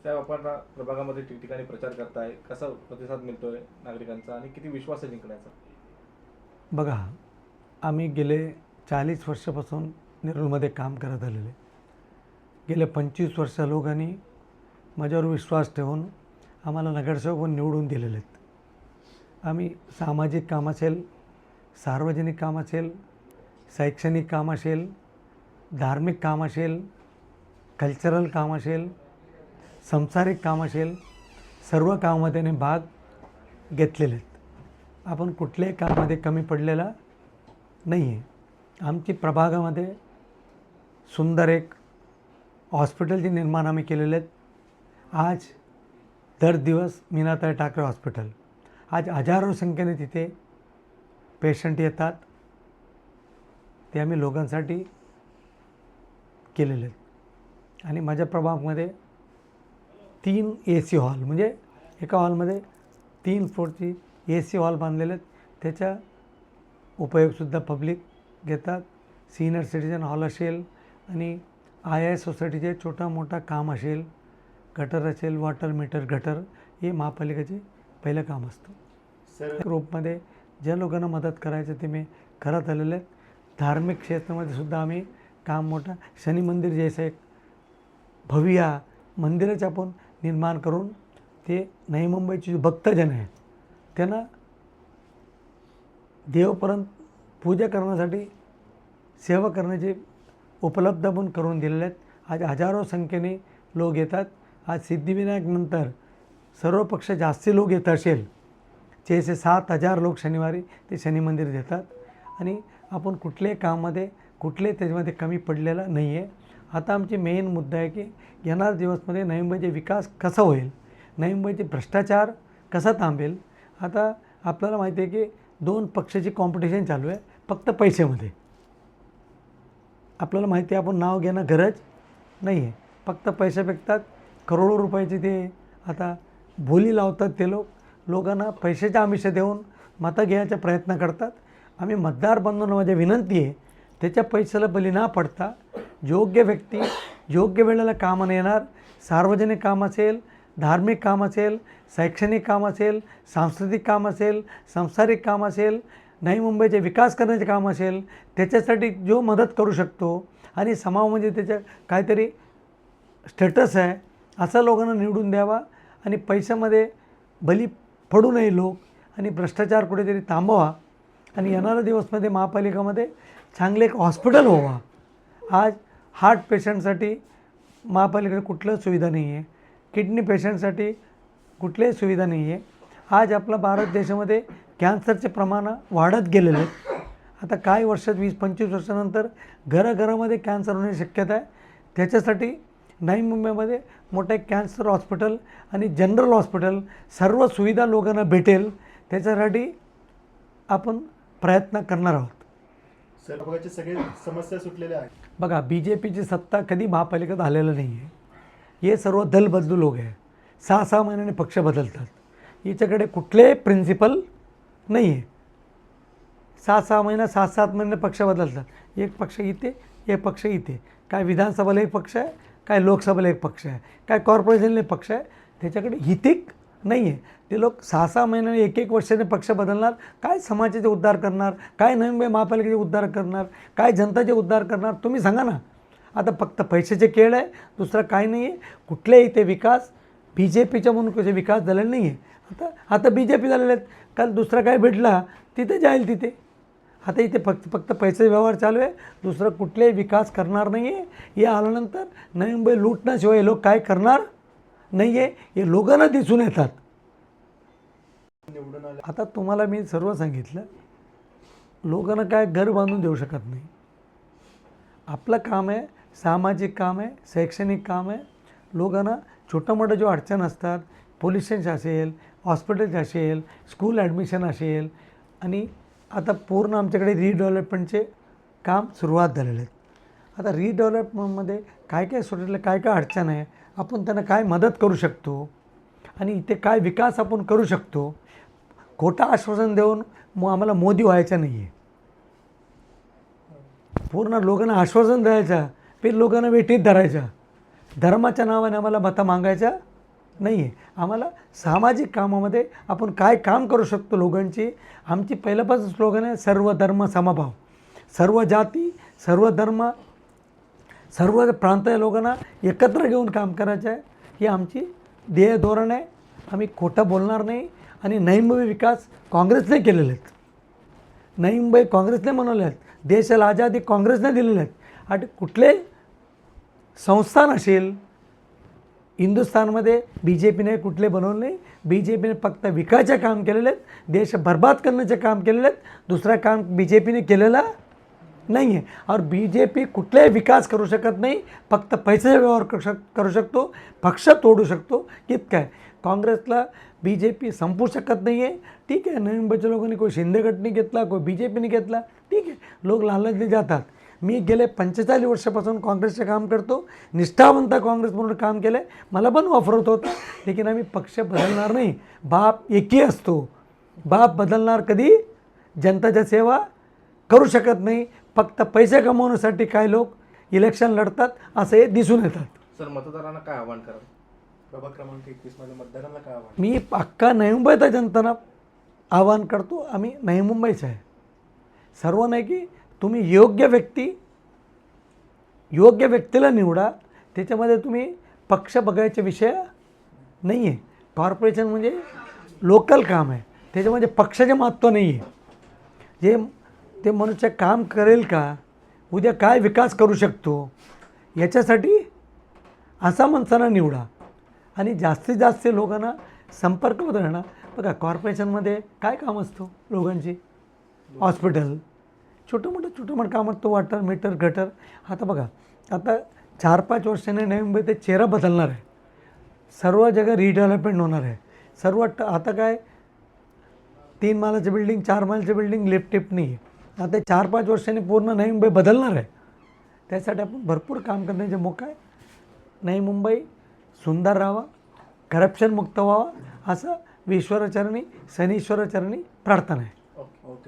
त्या आपण प्रभागामध्ये ठिकठिकाणी प्रचार करताय, कसा प्रतिसाद मिळतोय नागरिकांचा आणि किती विश्वास आहे जिंकण्याचा? बघा, आम्ही गेले 40 वर्षापासून नेरूळमध्ये काम करत आलेले. गेले 25 वर्ष लोकांनी माझ्यावर विश्वास ठेवून आम्हाला नगरसेवक म्हणून निवडून दिलेले आहेत. आम्ही सामाजिक काम असेल, सार्वजनिक काम असेल, शैक्षणिक काम असेल, धार्मिक काम असेल, कल्चरल काम असेल, सांसारिक काम असेल, सर्व कामामध्ये त्यांनी भाग घेतलेले आहेत. आपण कुठल्याही कामामध्ये कमी पडलेला नाही आहे. आमची प्रभागामध्ये सुंदर एक हॉस्पिटलचे निर्माण आम्ही केलेले आहेत. आज दर दिवस मीनाताई ठाकरे हॉस्पिटल, आज हजारो संख्येने तिथे पेशंट येतात. ते आम्ही लोकांसाठी केलेले आहेत. आणि माझ्या प्रभागामध्ये 3 AC हॉल, म्हणजे एका हॉलमध्ये 3 फ्लोरची AC हॉल बांधलेले आहेत. त्याचा उपयोगसुद्धा पब्लिक घेतात. सिनियर सिटीजन हॉल असेल आणि IIS सोसायटीचे छोटा मोठा काम असेल, गटर असेल, वॉटर मीटर गटर, हे महापालिकेचे पहिलं काम असतं. ग्रुपमध्ये ज्या लोकांना मदत करायचं ते मी करत आलेले आहेत. धार्मिक क्षेत्रामध्ये सुद्धा आम्ही काम मोठं, शनी मंदिर जैसे एक भव्य मंदिराचं आपण निर्माण करून ते नवी मुंबईचे जे भक्तजन आहेत त्यांना देवपर्यंत पूजा करण्यासाठी सेवा करण्याचे उपलब्ध पण करून दिलेले आहेत. आज हजारो संख्येने लोक येतात. आज सिद्धिविनायकनंतर सर्व पक्ष जास्ती लोक येत असेल, 6 ते 7,000 लोक शनिवारी ते शनी मंदिर येतात. आणि आपण कुठल्याही कामामध्ये कुठल्याही त्याच्यामध्ये कमी पडलेला नाही आहे. आता आमची मेन मुद्दा आहे की येणाऱ्या दिवसमध्ये नवी मुंबईचे विकास कसा होईल, नवी मुंबईचे भ्रष्टाचार कसा थांबेल. आता आपल्याला माहिती आहे की 2 पक्षाची कॉम्पिटिशन चालू आहे फक्त पैशामध्ये. आपल्याला माहिती आहे, आपण नाव घेणं गरज नाही आहे. फक्त पैसे फेकतात, करोडो रुपयाचे ते आता बोली लावतात. ते लोकांना पैशाच्या आमिष देऊन मतं घ्यायचा प्रयत्न करतात. आम्ही मतदार बांधून माझी विनंती आहे, त्याच्या पैशाला बली न पडता योग्य व्यक्ती योग्य वेळेला कामाला येणार, सार्वजनिक काम असेल, धार्मिक काम असेल, शैक्षणिक काम असेल, सांस्कृतिक काम असेल, सांसारिक काम असेल, नवी मुंबईचे विकास करण्याचे काम असेल, त्याच्यासाठी जो मदत करू शकतो आणि समाजामध्ये त्याच्या काहीतरी स्टेटस आहे असा लोकांना निवडून द्यावा. आणि पैशामध्ये बली पडू नये लोक, आणि भ्रष्टाचार कुठेतरी थांबवा. आणि येणाऱ्या दिवसमध्ये महापालिकामध्ये चांगले एक हॉस्पिटल व्हावा. आज हार्ट पेशंटसाठी महापालिकेकडे कुठलंच सुविधा नाही आहे, किडनी पेशंटसाठी कुठल्याही सुविधा नाही आहे. आज आपला भारत देशामध्ये कॅन्सरचे प्रमाण वाढत गेलेले आहेत. आता काही वर्षात 20-25 वर्षानंतर घराघरामध्ये कॅन्सर होण्याची शक्यता आहे. त्याच्यासाठी नवी मुंबईमध्ये मोठे कॅन्सर हॉस्पिटल आणि जनरल हॉस्पिटल सर्व सुविधा लोकांना भेटेल, त्याच्यासाठी आपण प्रयत्न करणार आहोत. प्रभागाची सगळी समस्या सुटलेल्या आहेत. बघा, BJPची सत्ता कधी महापालिकेत आलेलं नाही आहे. हे सर्व दल बदलू लोक आहे. 6-6 महिन्याने पक्ष बदलतात. याच्याकडे कुठलेही प्रिन्सिपल नाही आहे. 6-6 महिना 7-7 महिने पक्ष बदलतात. एक पक्ष इथे, एक पक्ष इथे. काय विधानसभेला एक पक्ष आहे, काय लोकसभेला एक पक्ष आहे, काय कॉर्पोरेशनला एक पक्ष आहे. त्याच्याकडे हितिक नाही आहे. ते लोक 6-6 महिन्याने 1-1 वर्षाने पक्ष बदलणार. काय समाजाचे उद्धार करणार, काय नवी मुंबई महापालिकेचे उद्धार करणार, काय जनताचे उद्धार करणार, तुम्ही सांगा ना. आता फक्त पैशाचे खेळ आहे, दुसरं काही नाही आहे. कुठल्याही इथे विकास BJPच्या म्हणून कसे विकास झालेला नाही आहे. आता BJP झालेले आहेत. काल दुसरा काय भेटला तिथे जाईल तिथे. आता इथे फक्त पैसे व्यवहार चालू आहे, दुसरं कुठलेही विकास करणार नाही आहे. हे आल्यानंतर नवी मुंबई लुटण्याशिवाय हे लोक काय करणार नाही आहे हे लोकांना दिसून येतात. निवडून आले. आता तुम्हाला मी सर्व सांगितलं, लोकांना काय घर बांधून देऊ शकत नाही. आपलं काम आहे, सामाजिक काम आहे, शैक्षणिक काम आहे. लोकांना छोटं मोठं जो अडचण असतात, पोलीस स्टेशन असेल, हॉस्पिटल्स असेल, स्कूल ॲडमिशन असेल, आणि आता पूर्ण आमच्याकडे रिडेव्हलपमेंटचे काम सुरुवात झालेले आहेत. आता रिडेव्हलपमेंटमध्ये काय काय सुटलेलं, काय काय अडचण आहे, आपण त्यांना काय मदत करू शकतो आणि इथे काय विकास आपण करू शकतो. खोटं आश्वासन देऊन आम्हाला मोदी व्हायचं नाही आहे. पूर्ण लोकांना आश्वासन द्यायचं, पण लोकांना वेठीत धरायचं. धर्माच्या नावाने आम्हाला मतं मागायचं नाही आहे. आम्हाला सामाजिक कामामध्ये आपण काय काम करू शकतो लोकांची, आमची पहिल्यापासून स्लोगन आहे सर्व धर्म समभाव. सर्व जाती, सर्व धर्म, सर्व प्रांतीय लोकांना एकत्र घेऊन काम करायचं आहे, ही आमची ध्येय धोरण आहे. आम्ही खोटं बोलणार नाही. आणि नवी मुंबई विकास काँग्रेसने केलेले आहेत. नवी मुंबई काँग्रेसने बनवले आहेत. देशाला आझादी काँग्रेसने दिलेले आहेत. आणि कुठले संस्थान असेल हिंदुस्थानमध्ये BJPने कुठले बनवले नाही. BJPने फक्त विकायचे काम केलेले आहेत, देश बर्बाद करण्याचे काम केलेले आहेत. दुसरा काम BJPने केलेला नाही आहे. और BJP कुठलाही विकास करू शकत नाही, फक्त पैशाचा व्यवहार करू शकतो, पक्ष तोडू शकतो, इतकं आहे. काँग्रेसला BJP संपू शकत नाही आहे. ठीक आहे, नवी मुंबईच्या लोकांनी कोणी शिंदे गटने घेतला, कोणी BJPने घेतला, ठीक आहे, लोक लालचले जातात. मी गेले 45 वर्षापासून काँग्रेसचे काम करतो, निष्ठावंत काँग्रेस म्हणून काम केलं आहे. मला पण ऑफर होत होता, लेकिन आम्ही पक्ष बदलणार नाही. बाप एकही असतो. बाप बदलणार कधी? जनताच्या सेवा करू शकत नाही. फक्त पैसे कमवण्यासाठी काही लोक इलेक्शन लढतात, असं हे दिसून येतात. सर, मतदारांना काय आव्हान कराल? प्रभाग क्रमांक 21 मध्ये मतदारांना काय आव्हान? मी अख्खा नवी मुंबईच्या जनतांना आवाहन करतो, आम्ही नवी मुंबईचं आहे. सर्व नाही की तुम्ही योग्य व्यक्तीला निवडा. त्याच्यामध्ये तुम्ही पक्ष बघायचे विषय नाही आहे. कॉर्पोरेशन म्हणजे लोकल काम आहे, त्याच्यामध्ये पक्षाचे महत्त्व नाही आहे. जे ते मनुष्य काम करेल का, उद्या काय विकास करू शकतो, याच्यासाठी असा माणसांना निवडा. आणि जास्तीत जास्त लोकांना संपर्क राहणार. बघा, कॉर्पोरेशनमध्ये काय काम असतो लोकांची? हॉस्पिटल, छोटं मोठं काम असतो, वॉटर मीटर, गटर. आता बघा, आता 4-5 वर्षांनी नवी मुंबई ते चेहरा बदलणार आहे. सर्व जगह रिडेव्हलपमेंट होणार आहे. सर्व आता काय 3 मालाची बिल्डिंग, 4 मालाची बिल्डिंग, लिफ्ट नाही आहे. आता 4-5 वर्षांनी पूर्ण नवी मुंबई बदलणार आहे. त्यासाठी आपण भरपूर काम करण्याचे मोका आहे. नवी मुंबई सुंदर राहावा, करप्शन मुक्त व्हावा, असं ईश्वराचरणी, शनीश्वराचरणी प्रार्थना आहे. ओके.